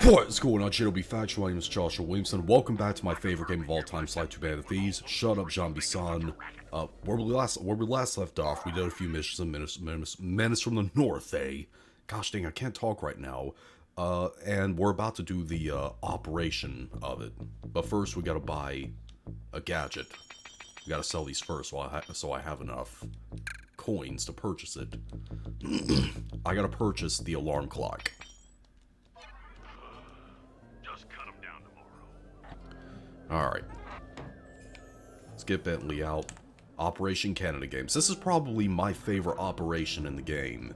What's going on, JW Faction? My name is Joshua Williamson. Welcome back to my favorite game of all time, Slide 2 Band of Thieves. Shut up, Zombie-san. Where we last left off, we did a few missions of Menace from the North, eh? Gosh dang, I can't talk right now. And we're about to do the operation of it. But first, we gotta buy a gadget. We gotta sell these first, so I have enough coins to purchase it. I gotta purchase the alarm clock. Alright. Let's get Bentley out. Operation Canada Games. This is probably my favorite operation in the game.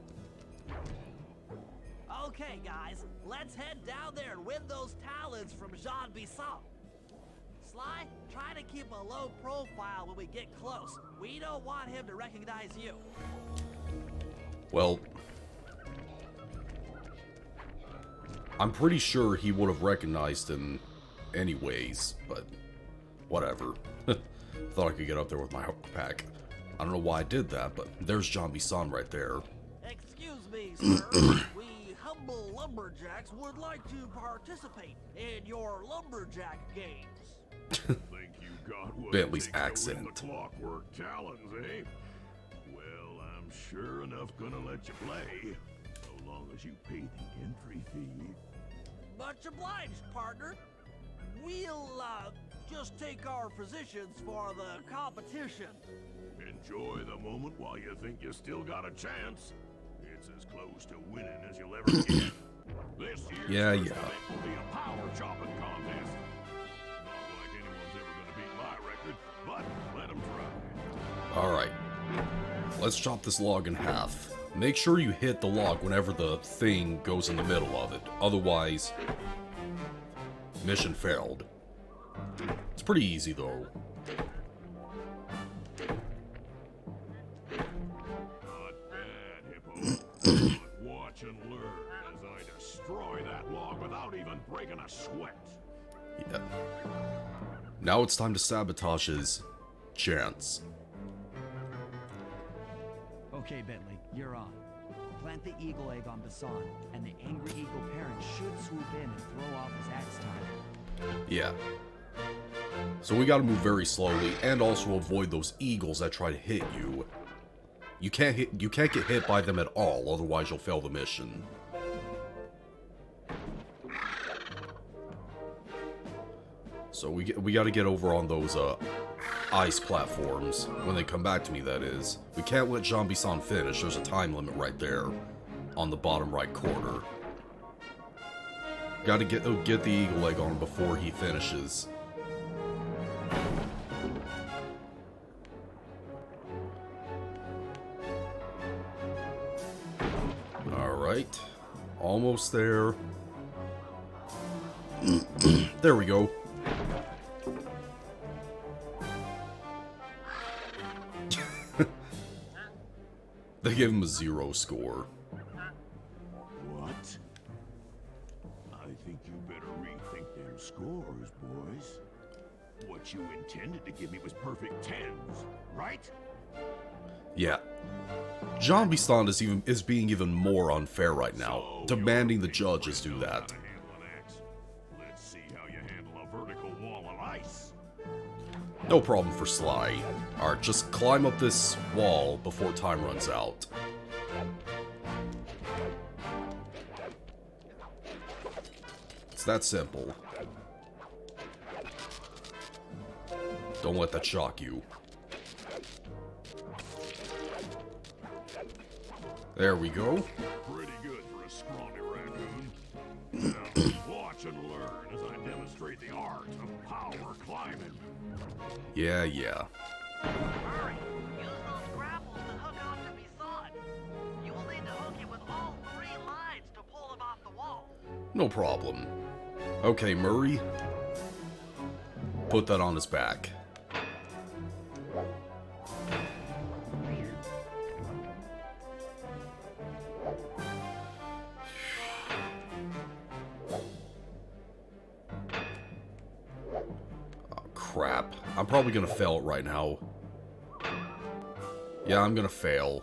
Okay, guys, let's head down there and win those talents from Jean Bisson. Sly, try to keep a low profile when we get close. We don't want him to recognize you. Well, I'm pretty sure he would have recognized him anyways, but whatever. Thought I could get up there with my pack. I don't know why I did that, but there's Jean Bisson right there. Excuse me, sir. We humble lumberjacks would like to participate in your lumberjack games. Think you got what Bentley's it takes to accent. win the clockwork talons, eh? Well, I'm sure enough gonna let you play, so long as you pay the entry fee. Much obliged, partner. We'll, just take our positions for the competition. Enjoy the moment while you think you still got a chance. It's as close to winning as you'll ever get. This year's first event will be a power chopping contest. Not like anyone's ever gonna beat my record, but let them try. Alright. Let's chop this log in half. Make sure you hit the log whenever the thing goes in the middle of it. Otherwise, mission failed. It's pretty easy though. Not bad, Hippo. Watch and learn as I destroy that log without even breaking a sweat. Yeah. Now it's time to sabotage his chance. Okay, Bentley, you're on. Plant the eagle egg on Bassan, and the angry eagle parent should swoop in and throw off his axe time. Yeah. So we gotta move very slowly, and also avoid those eagles that try to hit you. You can't get hit by them at all, otherwise you'll fail the mission. So we gotta get over on those ice platforms when they come back to me, that is. We can't let Jean Bisson finish. There's a time limit right there on the bottom right corner. Gotta get the eagle egg on him before he finishes. Alright. Almost there. There we go. They gave him a 0 score. What? I think you better rethink them scores, boys. What you intended to give me was perfect 10s, right? Yeah. Jean Bisson is being even more unfair right now, demanding the judges do that. Let's see how you handle a vertical wall of ice. No problem for Sly. Alright, just climb up this wall before time runs out. It's that simple. Don't let that shock you. There we go. Pretty good for a scrawny raccoon. Now, watch and learn as I demonstrate the art of power climbing. Yeah, yeah. Hurry! Use those grapples to hook onto Bisson. You will need to hook him with all 3 lines to pull him off the wall. No problem. Okay, Murray. Put that on his back. Oh, crap. I'm probably gonna fail it right now. Yeah, I'm gonna fail.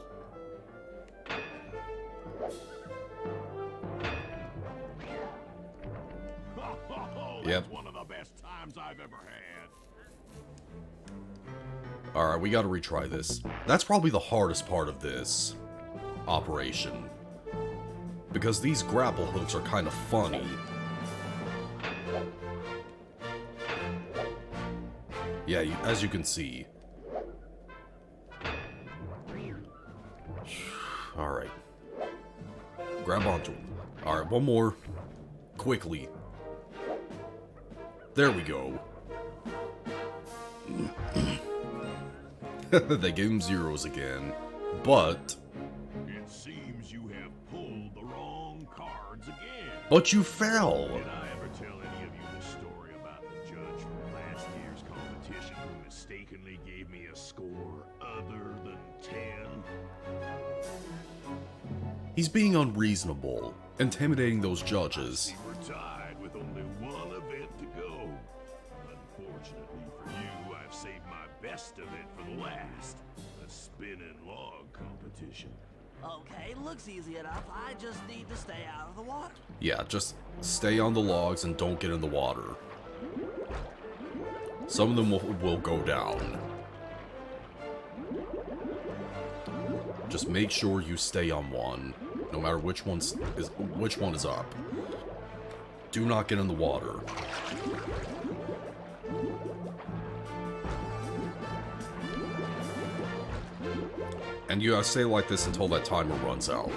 Yep. That's one of the best times I've ever had. Alright, we gotta retry this. That's probably the hardest part of this operation. Because these grapple hooks are kind of funny. Yeah, as you can see. Alright. Grab onto him. Alright, one more. Quickly. There we go. They gave him zeros again. But... It seems you have pulled the wrong cards again. But you fell! Did I ever tell any of you the story about the judge from last year's competition who mistakenly gave me a score other than 10? He's being unreasonable, intimidating those judges. We were tied with only one event to go. Unfortunately for you, I've saved my best event for the last. The spinning log competition. Okay, looks easy enough. I just need to stay out of the water. Yeah, just stay on the logs and don't get in the water. Some of them will go down. Just make sure you stay on one, no matter which one is up. Do not get in the water. And you gotta stay like this until that timer runs out.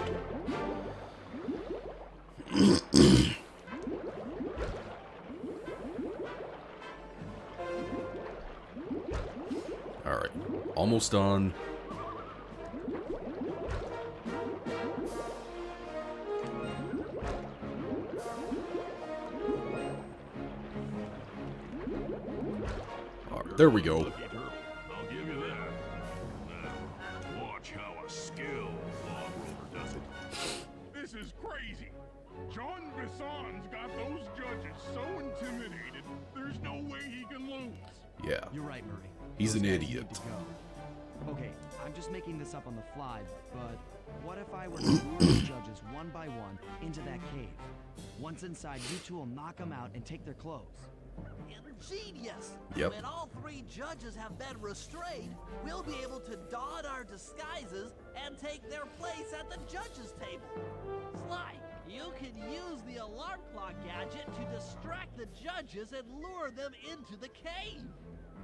Alright, almost done. Alright, there we go. I'll give you that. Now, watch how a skilled log roller does it. This is crazy. John Bisson's got those judges so intimidated, there's no way he can lose. Yeah, You're right, Murray. he's an Those guys idiot. need to go. Okay, I'm just making this up on the fly, but what if I were to lure the judges one by one into that cave? Once inside, you two will knock them out and take their clothes. Ingenious! Yep. When all three judges have been restrained, we'll be able to don our disguises and take their place at the judges' table. Sly, you can use the alarm clock gadget to distract the judges and lure them into the cave.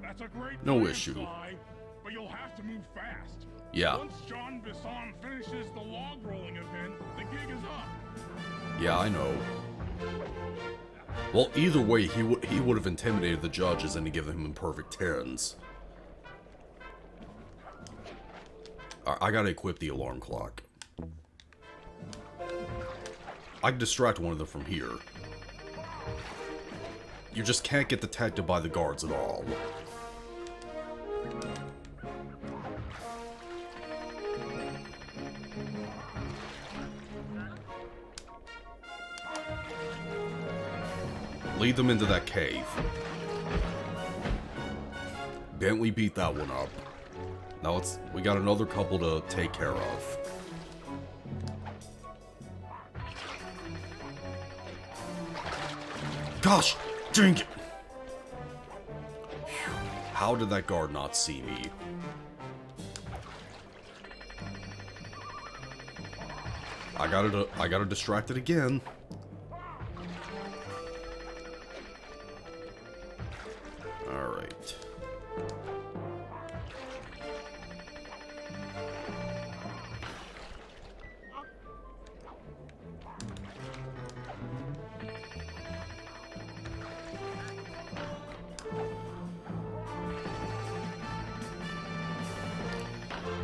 That's a great No plan, issue. Sly, but you'll have to move fast. Yeah, Once John Bisson finishes the log rolling event, the gig is up. yeah, I know. Well, either way, he would have intimidated the judges and given him perfect 10s. I gotta equip the alarm clock. I can distract one of them from here. You just can't get detected by the guards at all. Lead them into that cave. Bentley beat that one up. Now we got another couple to take care of. Gosh, dang it! How did that guard not see me? I gotta distract it again. Alright.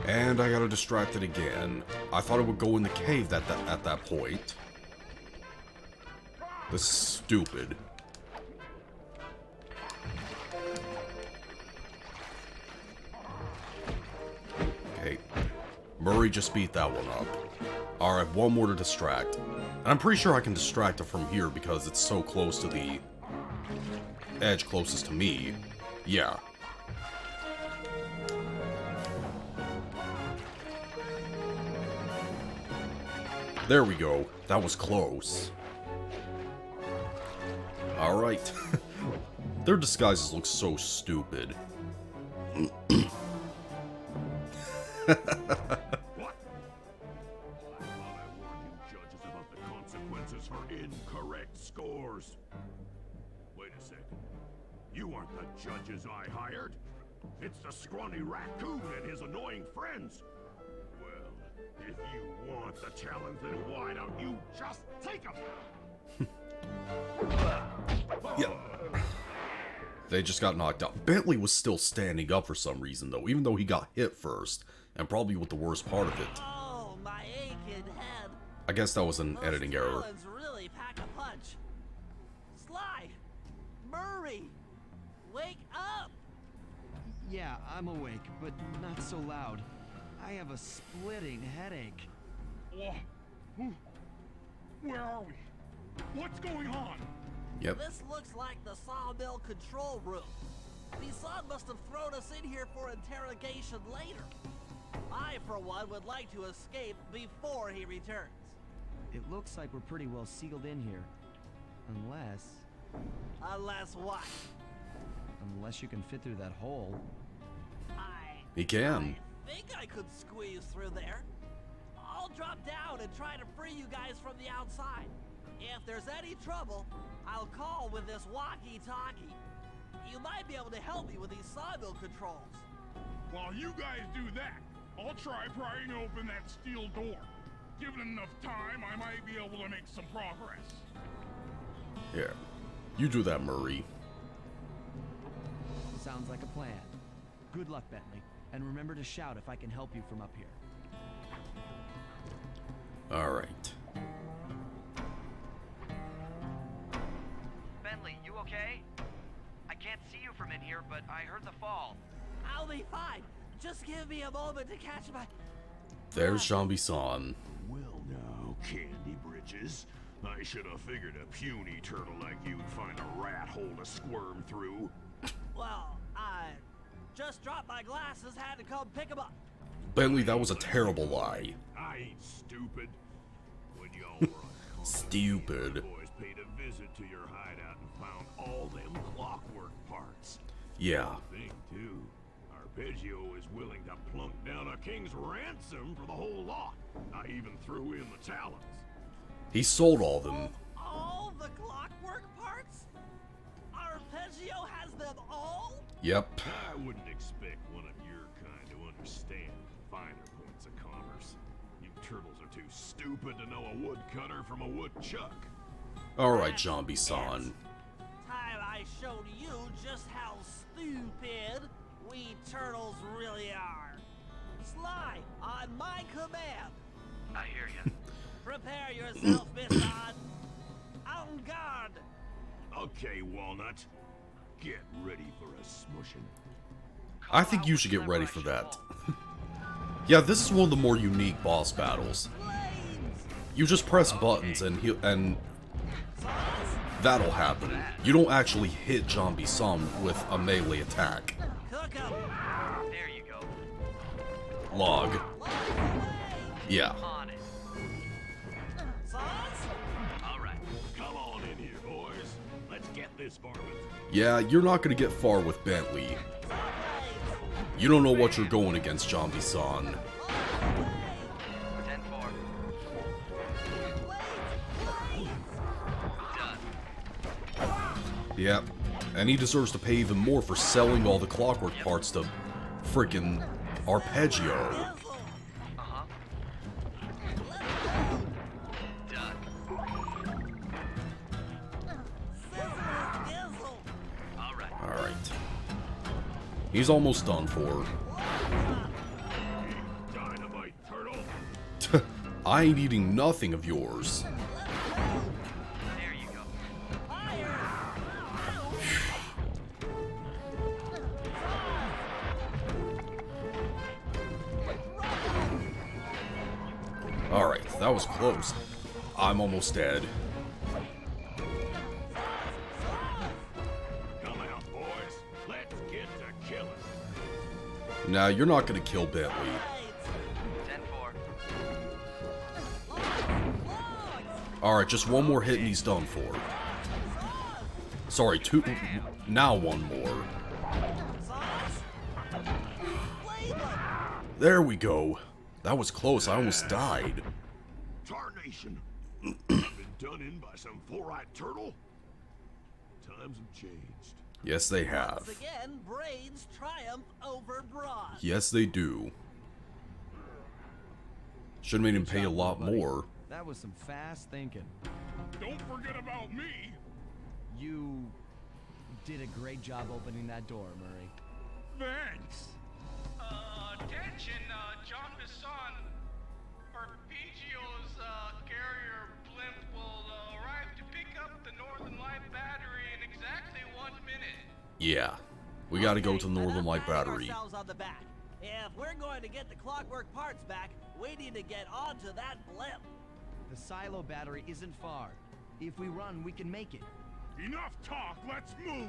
And I gotta distract it again. I thought it would go in the cave at that point. This is stupid. Okay. Murray just beat that one up. Alright, one more to distract. And I'm pretty sure I can distract it from here because it's so close to the edge closest to me. Yeah. There we go. That was close. Alright. Their disguises look so stupid. What? I thought I warned you judges about the consequences for incorrect scores. Wait a second. You aren't the judges I hired. It's the scrawny raccoon and his annoying friends. Well, if you want the challenge, then why don't you just take them? Yeah. They just got knocked out. Bentley was still standing up for some reason, though, even though he got hit first, and probably with the worst part of it. Oh, my aching head. I guess that was an Those editing error. talons really pack a punch. Sly! Murray! Wake up! Yeah, I'm awake, but not so loud. I have a splitting headache. Where are we? What's going on? Yep. This looks like the sawmill control room. Bisson must have thrown us in here for interrogation later. I, for one, would like to escape before he returns. It looks like we're pretty well sealed in here. Unless what? Unless you can fit through that hole. He can. I think I could squeeze through there. I'll drop down and try to free you guys from the outside. If there's any trouble, I'll call with this walkie-talkie. You might be able to help me with these sawmill controls. While you guys do that, I'll try prying open that steel door. Given enough time, I might be able to make some progress. Yeah. You do that, Murray. Sounds like a plan. Good luck, Bentley. And remember to shout if I can help you from up here. Alright. Bentley, you okay? I can't see you from in here, but I heard the fall. I'll be fine. Just give me a moment to catch my... There's Jean Bisson. Well now, Candy Britches. I should have figured a puny turtle like you'd find a rat hole to squirm through. Well, I just dropped my glasses, had to come pick them up. Bentley, that was a terrible lie. I ain't stupid. When y'all were on Stupid. the boys paid a visit to your hideout and found all them clockwork parts. Yeah. Thing too, Arpeggio is willing to plunk down a king's ransom for the whole lot. I even threw in the talons. He sold all of them. All the clockwork parts? Arpeggio has them all? Yep. I wouldn't expect one of your kind to understand the finer points of commerce. You turtles are too stupid to know a woodcutter from a woodchuck. Alright, Jean Bisson. Time I showed you just how stupid we turtles really are. Sly, on my command. I hear you. Prepare yourself, Bisson. En garde. Okay, Walnut. Get ready for a smushing. I think you should get ready for that. Yeah, this is one of the more unique boss battles. Flames. You just press buttons and that'll happen. You don't actually hit Jean Bisson with a melee attack. Cook 'em. There you go. Log. Flames. Yeah. On it. Sauce? All right. Come on in here, boys. Let's get this varmint. Yeah, you're not gonna get far with Bentley. You don't know what you're going against, Jean Bisson. 10-4. Done. Yep. And he deserves to pay even more for selling all the clockwork parts to frickin' Arpeggio. Uh-huh. Done. All right. Alright. He's almost done for. Dynamite turtle. I ain't eating nothing of yours. There you go. Alright, that was close. I'm almost dead. Come out, boys. Let's get to killing. Nah, you're not gonna kill Bentley. 10-4. Alright, just one more hit and he's done for. Sorry, two. Now one more. There we go. That was close. I almost died. Tarnation. I've been done in by some four-eyed turtle? Times have changed. Yes, they have. Once again, brains triumph over brawn. Yes, they do. Should've made him pay a lot more. That was some fast thinking. Don't forget about me. You did a great job opening that door, Murray. Thanks. Attention, John Bisson. Arpeggio's carrier blimp will arrive to pick up the Northern Light battery in exactly 1 minute. Yeah. We gotta go to Northern Light Patting Battery. ourselves on the back. If we're going to get the clockwork parts back, we need to get onto that blimp. The silo battery isn't far. If we run, we can make it. Enough talk, let's move.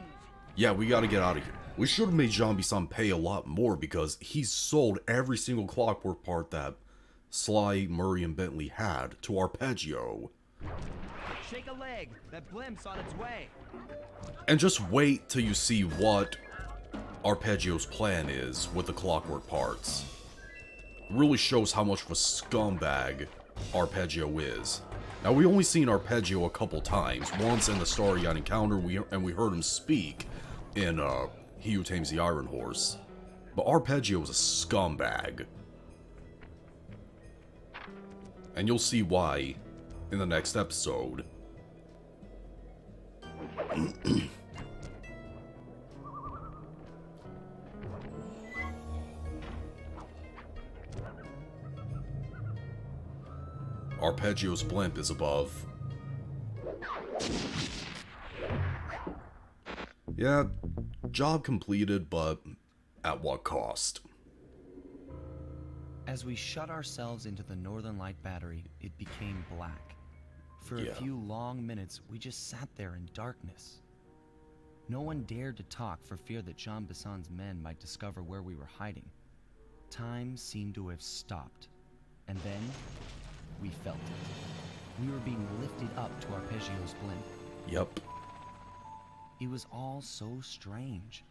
Yeah, we gotta get out of here. We should have made Jean-Bisson pay a lot more because he sold every single clockwork part that Sly, Murray, and Bentley had to Arpeggio. Shake a leg. That blimp's on its way. And just wait till you see what Arpeggio's plan is with the clockwork parts. It really shows how much of a scumbag Arpeggio is. Now, we only seen Arpeggio a couple times. Once in the Starry Yacht encounter, and we heard him speak in He Who Tames the Iron Horse. But Arpeggio is a scumbag. And you'll see why in the next episode. Arpeggio's blimp is above. Yeah, job completed, but at what cost? As we shut ourselves into the Northern Light battery, it became black. For Yeah. a few long minutes, we just sat there in darkness. No one dared to talk for fear that Jean Bisson's men might discover where we were hiding. Time seemed to have stopped. And then, we felt it. We were being lifted up to Arpeggio's blimp. Yep. It was all so strange.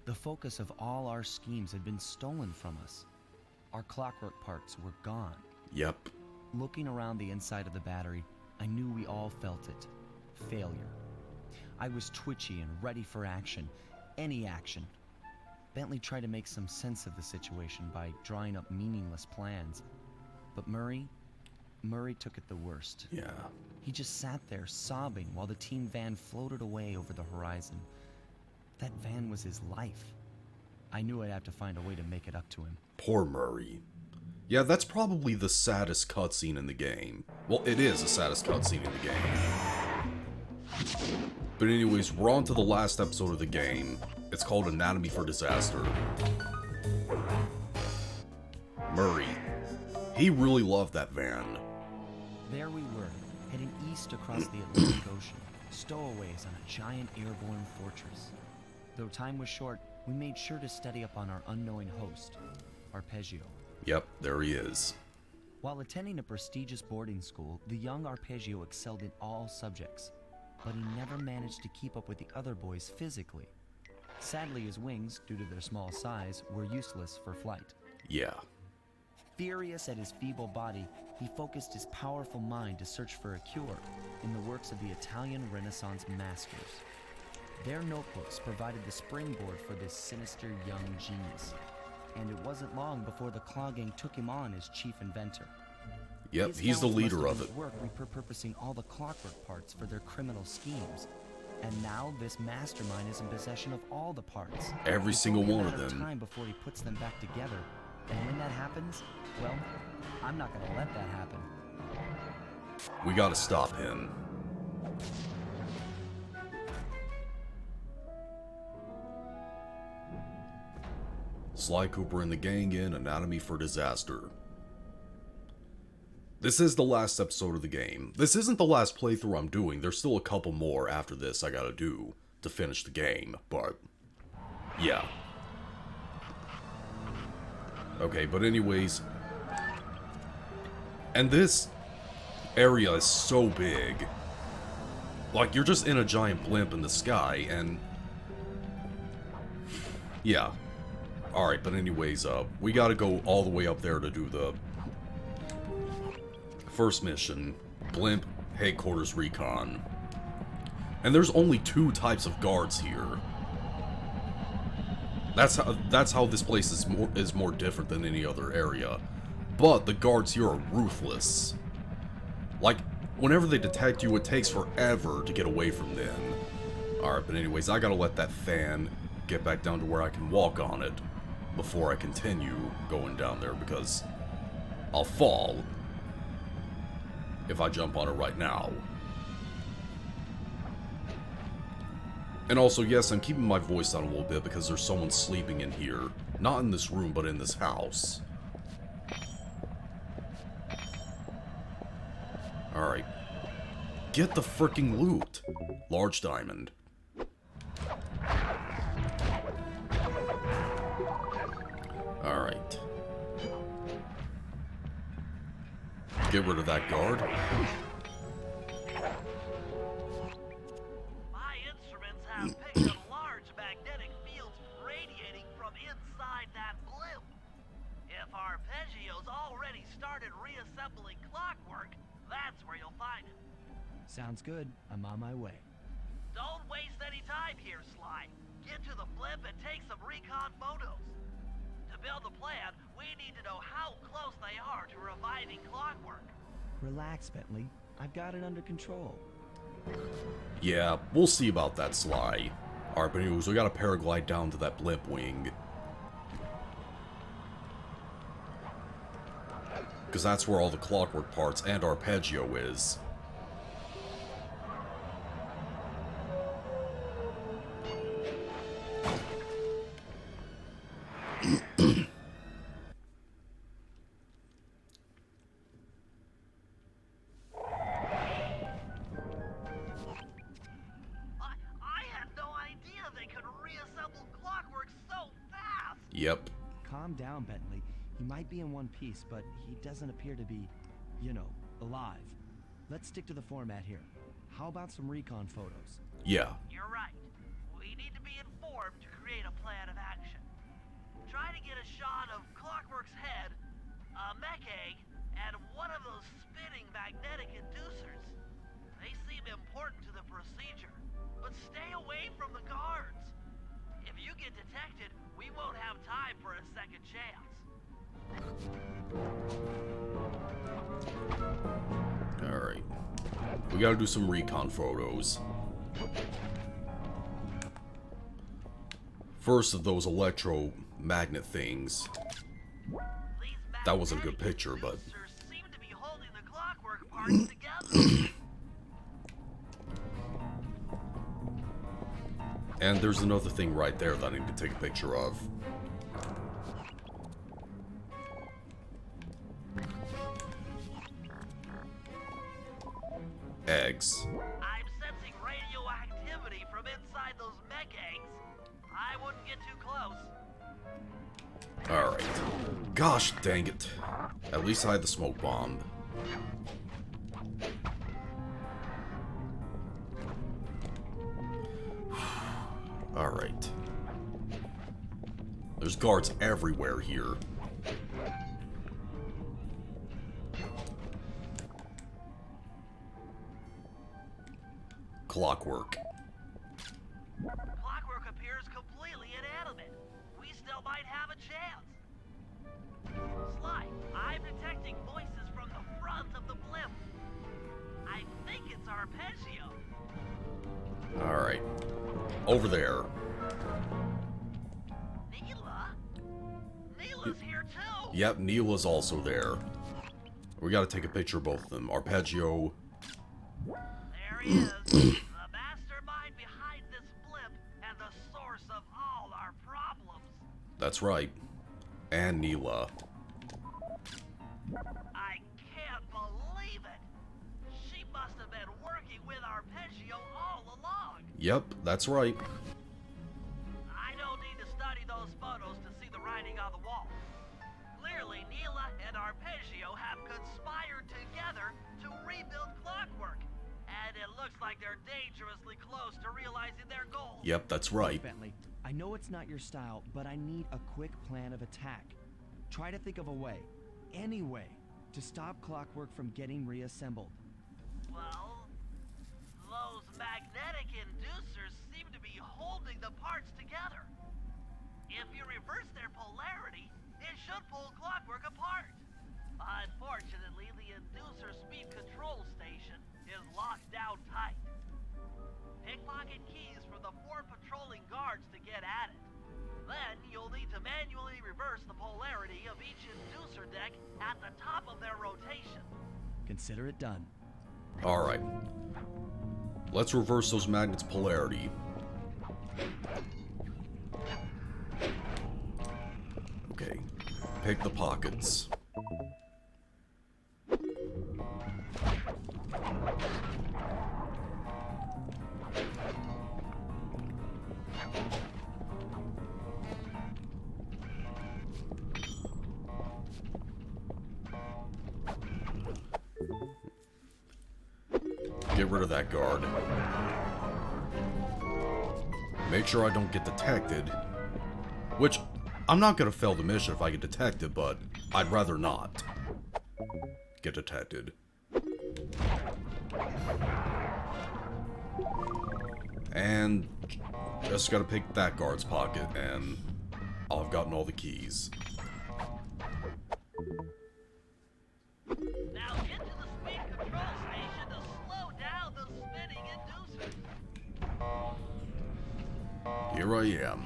The focus of all our schemes had been stolen from us. Our clockwork parts were gone. Yep. Looking around the inside of the battery, I knew we all felt it. Failure. I was twitchy and ready for action. Any action. Bentley tried to make some sense of the situation by drawing up meaningless plans. But Murray took it the worst. Yeah. He just sat there sobbing while the team van floated away over the horizon. That van was his life. I knew I'd have to find a way to make it up to him. Poor Murray. Yeah, that's probably the saddest cutscene in the game. Well, it is the saddest cutscene in the game. But anyways, we're on to the last episode of the game. It's called Anatomy for Disaster. Murray. He really loved that van. There we were, heading east across the Atlantic Ocean, stowaways on a giant airborne fortress. Though time was short, we made sure to study up on our unknowing host, Arpeggio. Yep, there he is. While attending a prestigious boarding school, the young Arpeggio excelled in all subjects, but he never managed to keep up with the other boys physically. Sadly, his wings, due to their small size, were useless for flight. Yeah. Furious at his feeble body, he focused his powerful mind to search for a cure in the works of the Italian Renaissance masters. Their notebooks provided the springboard for this sinister young genius, and it wasn't long before the Claw Gang took him on as chief inventor. Yep, His he's the talents leader must of have it. been at work repurposing all the clockwork parts for their criminal schemes. And now this mastermind is in possession of all the parts. Every It's single only a one of matter them. Time before he puts them back together. And when that happens, well, I'm not gonna let that happen. We gotta stop him. Sly Cooper and the gang in Anatomy for Disaster. This is the last episode of the game. This isn't the last playthrough I'm doing. There's still a couple more after this I gotta do to finish the game, but yeah. Okay, but anyways, and this area is so big. Like, you're just in a giant blimp in the sky, and... yeah. Alright, but anyways, we gotta go all the way up there to do the... first mission. Blimp Headquarters Recon. And there's only 2 types of guards here. That's how this place is more different than any other area. But the guards here are ruthless. Like, whenever they detect you, it takes forever to get away from them. Alright, but anyways, I gotta let that fan get back down to where I can walk on it before I continue going down there, because I'll fall if I jump on it right now. And also, yes, I'm keeping my voice down a little bit because there's someone sleeping in here. Not in this room, but in this house. Alright. Get the freaking loot. Large diamond. Alright. Get rid of that guard. My instruments have picked up large magnetic fields radiating from inside that blimp. If Arpeggio's already started reassembling clockwork, that's where you'll find it. Sounds good. I'm on my way. Don't waste any time here, Sly. Get to the blimp and take some recon photos. To build a plan, we need to know how close they are to reviving clockwork. Relax, Bentley. I've got it under control. Yeah, we'll see about that, Sly. Alright, but anyways, we gotta paraglide down to that blimp wing. Because that's where all the clockwork parts and Arpeggio is. I had no idea they could reassemble clockwork so fast! Yep. Calm down, Bentley. He might be in one piece, but he doesn't appear to be, you know, alive. Let's stick to the format here. How about some recon photos? Yeah. You're right. We need to be informed to create a plan of action. Try to get a shot of Clockwork's head, a mech egg, and one of those spinning magnetic inducers. They seem important to the procedure, but stay away from the guards. If you get detected, we won't have time for a second chance. Alright. We gotta do some recon photos. First of those electromagnet things. That wasn't a good picture, but... Seem to be holding the clockwork parts together. And there's another thing right there that I need to take a picture of. Eggs. I'm sensing radioactivity from inside those mech eggs. I wouldn't get too close. Alright. Gosh dang it. At least I had the smoke bomb. Alright. There's guards everywhere here. Clockwork. Clockwork appears completely inanimate. We still might have a chance. Sly, I'm detecting voices from the front of the blimp. I think it's Arpeggio. Alright. Over there. Neela? Neela's here too. Yep, Neela's also there. We gotta take a picture of both of them. Arpeggio. There he is. The mastermind behind this blimp and the source of all our problems. That's right. And Neela. I can't believe it. She must have been working with Arpeggio all along. Yep, that's right. I don't need to study those photos to see the writing on the wall. Clearly, Neela and Arpeggio have conspired together to rebuild Clockwork. And it looks like they're dangerously close to realizing their goal. Yep, that's right. Bentley, I know it's not your style, but I need a quick plan of attack. Try to think of a way, any way, to stop Clockwork from getting reassembled. Well, those magnetic inducers seem to be holding the parts together. If you reverse their polarity, it should pull Clockwork apart. Unfortunately, the inducer speed control station is locked down tight. Pickpocket keys for the 4 patrolling guards to get at it. Then you'll need to manually reverse the polarity of each inducer deck at the top of their rotation. Consider it done. Alright. Let's reverse those magnets' polarity. Okay. Pick the pockets. Get rid of that guard. Make sure I don't get detected. Which, I'm not gonna fail the mission if I get detected, but I'd rather not get detected. And just gotta pick that guard's pocket, and I've gotten all the keys. Now get to the speed control station to slow down the spinning inducer. Here I am.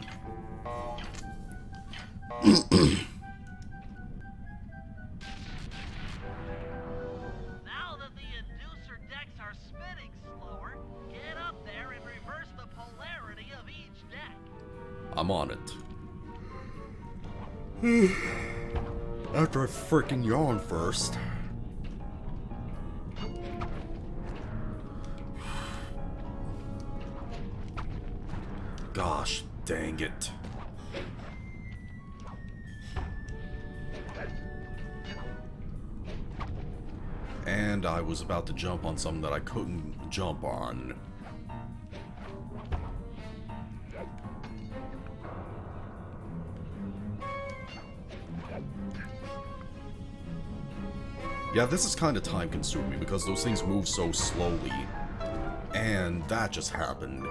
Now that the inducer decks are spinning slower, get up there and reverse the polarity of each deck. I'm on it. After I freaking yawn first. Gosh, dang it. And I was about to jump on something that I couldn't jump on. Yeah, this is kind of time consuming because those things move so slowly. And that just happened.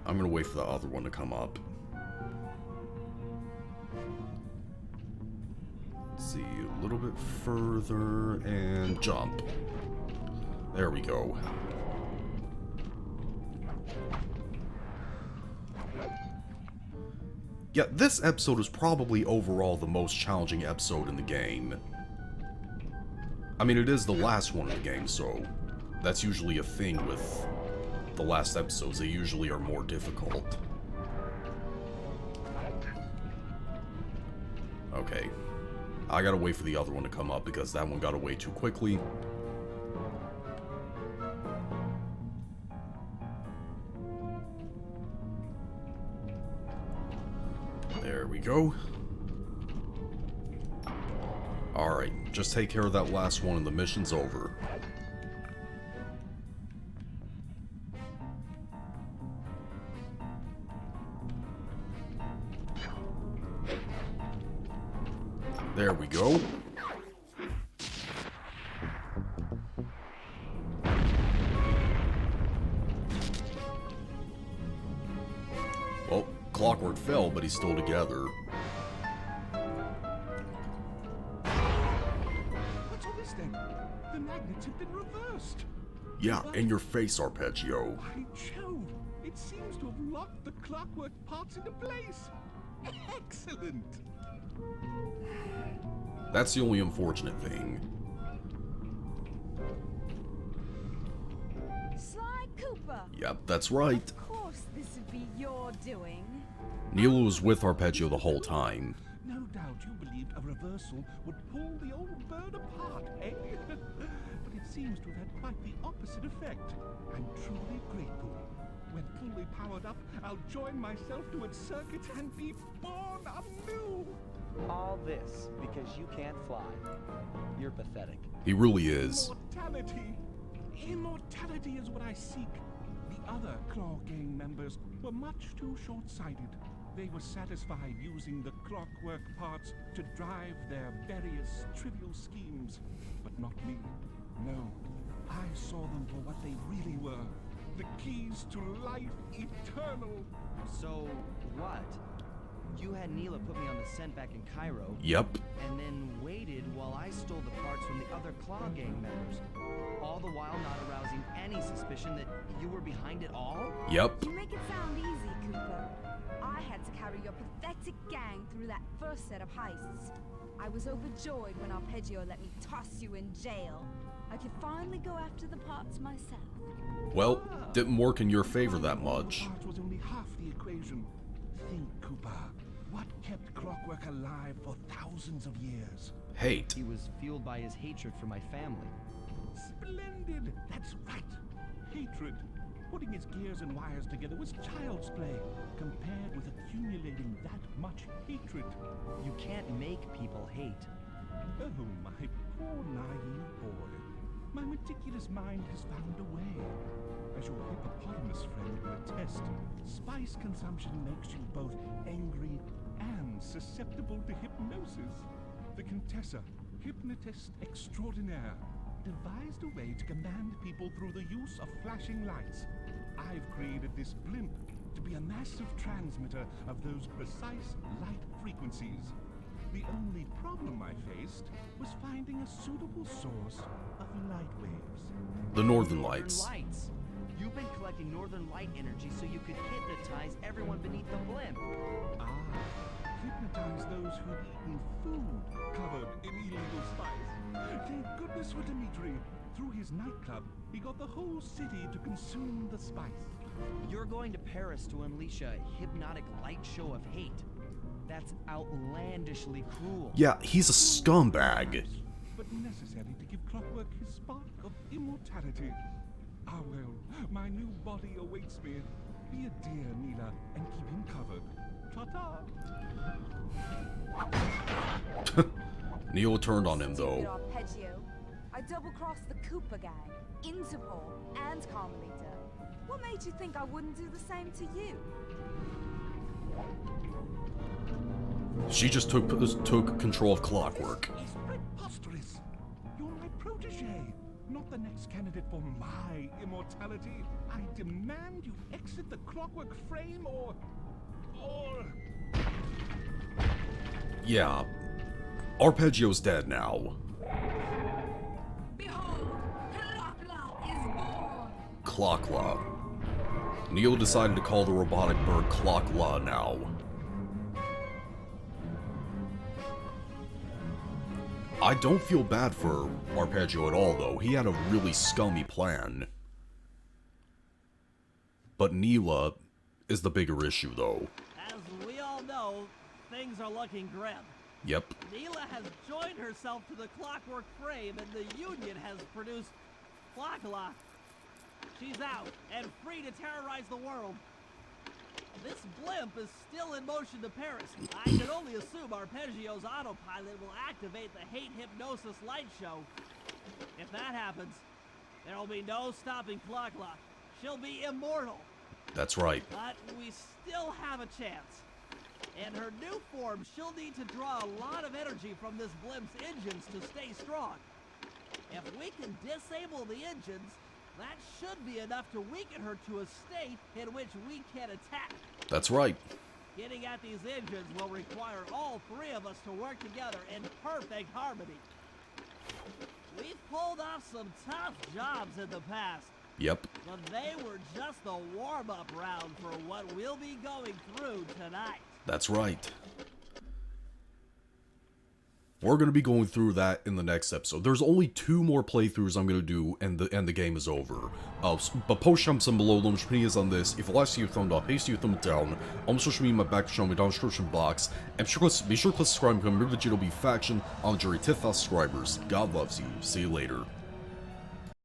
I'm gonna wait for the other one to come up. Let's see, a little bit further and jump. There we go. Yeah, this episode is probably overall the most challenging episode in the game. I mean, it is the last one in the game, so that's usually a thing with the last episodes. They usually are more difficult. Okay. I gotta wait for the other one to come up because that one got away too quickly. There we go. Alright, just take care of that last one and the mission's over. There we go. Well, Clockwork fell, but he's still together. What's all this then? The magnets have been reversed. Yeah, in your face, Arpeggio. By Jove, it seems to have locked the clockwork parts into place. Excellent. That's the only unfortunate thing. Sly Cooper. Yep, that's right. Of course this would be your doing. Neil was with Arpeggio the whole time. No doubt you believed a reversal would pull the old bird apart, eh? But it seems to have had quite the opposite effect. I'm truly grateful. When fully powered up, I'll join myself to its circuit and be born anew. All this because you can't fly. You're pathetic. He really is. Immortality! Immortality is what I seek. The other Claw Gang members were much too short-sighted. They were satisfied using the clockwork parts to drive their various trivial schemes. But not me. No. I saw them for what they really were. The keys to life eternal. So, what? You had Neela put me on the scent back in Cairo. Yep. And then waited while I stole the parts from the other Claw Gang members. All the while not arousing any suspicion that you were behind it all? Yep. You make it sound easy, Cooper. I had to carry your pathetic gang through that first set of heists. I was overjoyed when Arpeggio let me toss you in jail. I could finally go after the parts myself. Well, didn't work in your favor that much. Parts was only half the equation. Think, Cooper. What kept Clockwork alive for thousands of years? Hate. He was fueled by his hatred for my family. Splendid! That's right. Hatred. Putting his gears and wires together was child's play, compared with accumulating that much hatred. You can't make people hate. Oh, my poor naive boy. My meticulous mind has found a way. As your hippopotamus friend will attest, spice consumption makes you both angry and susceptible to hypnosis. The Contessa, hypnotist extraordinaire, devised a way to command people through the use of flashing lights. I've created this blimp to be a massive transmitter of those precise light frequencies. The only problem I faced was finding a suitable source of light waves. The Northern Lights. Northern Lights. You've been collecting Northern Light energy so you could hypnotize everyone beneath the blimp. Ah, hypnotize those who'd eaten food covered in illegal spice. Thank goodness for Dimitri. Through his nightclub, he got the whole city to consume the spice. You're going to Paris to unleash a hypnotic light show of hate. That's outlandishly cruel. Yeah, he's a scumbag. But necessary to give Clockwork his spark of immortality. Ah well, my new body awaits me. Be a dear, Neela, and keep him covered. Ta-ta! Neil turned on him, though. Arpeggio. I double-crossed the Cooper gang, Interpol, and Carmelita. What made you think I wouldn't do the same to you? She just took control of Clockwork. It's preposterous. You're my protege, not the next candidate for my immortality. I demand you exit the Clockwork frame or... Yeah. Arpeggio's dead now. Behold, Clockla is born! Clockla. Neil decided to call the robotic bird Clockla now. I don't feel bad for Arpeggio at all, though. He had a really scummy plan. But Neela is the bigger issue, though. As we all know, things are looking grim. Yep. Neela has joined herself to the Clockwork frame, and the Union has produced Clockla. She's out and free to terrorize the world. This blimp is still in motion to Paris. I can only assume Arpeggio's autopilot will activate the hate hypnosis light show. If that happens, there will be no stopping Clockla. She'll be immortal. That's right. But we still have a chance. In her new form, she'll need to draw a lot of energy from this blimp's engines to stay strong. If we can disable the engines, that should be enough to weaken her to a state in which we can attack. That's right. Getting at these engines will require all three of us to work together in perfect harmony. We've pulled off some tough jobs in the past, Yep. but they were just the warm-up round for what we'll be going through tonight. That's right. We're going to be going through that in the next episode. There's only 2 more playthroughs I'm going to do, and the game is over. But post comments down below, let me on this. If you like, see your thumb up, please see your thumb down. I'm social media in my back channel down in the description box. And be sure to click subscribe and remember that you'll be faction on jury 10,000 subscribers. God loves you. See you later.